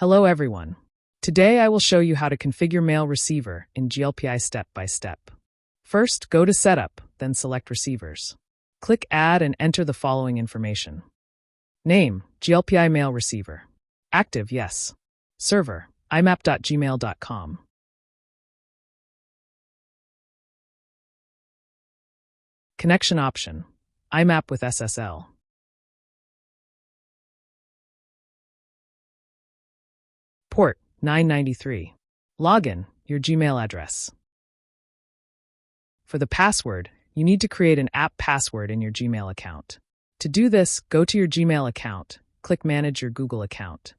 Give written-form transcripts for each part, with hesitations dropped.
Hello everyone. Today I will show you how to configure mail receiver in GLPI step by step. First, go to Setup, then select Receivers. Click Add and enter the following information. Name, GLPI mail receiver. Active, yes. Server, imap.gmail.com. Connection option, IMAP with SSL. Port, 993. Login, your Gmail address. For the password, you need to create an app password in your Gmail account. To do this, go to your Gmail account, click Manage your Google account.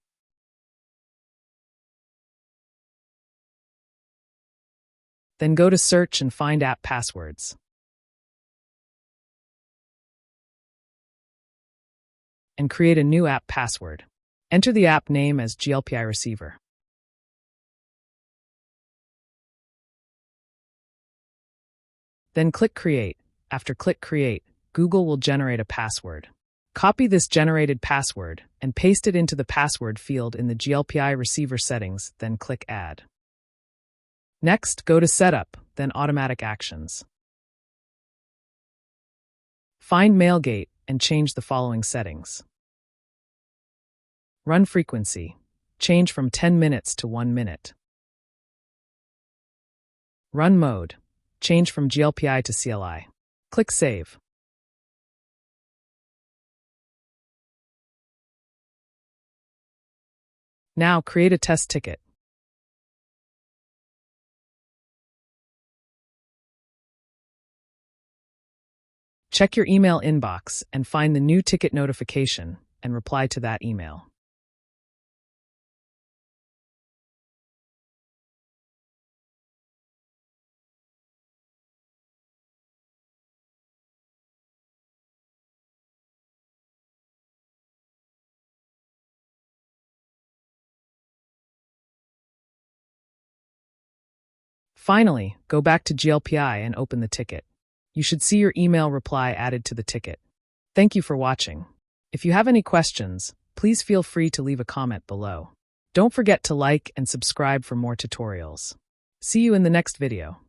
Then go to Search and find app passwords. And create a new app password. Enter the app name as GLPI receiver. Then click Create. After click Create, Google will generate a password. Copy this generated password and paste it into the password field in the GLPI receiver settings, then click Add. Next, go to Setup, then Automatic Actions. Find Mailgate and change the following settings. Run frequency. Change from 10 minutes to 1 minute. Run mode. Change from GLPI to CLI. Click Save. Now create a test ticket. Check your email inbox and find the new ticket notification and reply to that email. Finally, go back to GLPI and open the ticket. You should see your email reply added to the ticket. Thank you for watching. If you have any questions, please feel free to leave a comment below. Don't forget to like and subscribe for more tutorials. See you in the next video.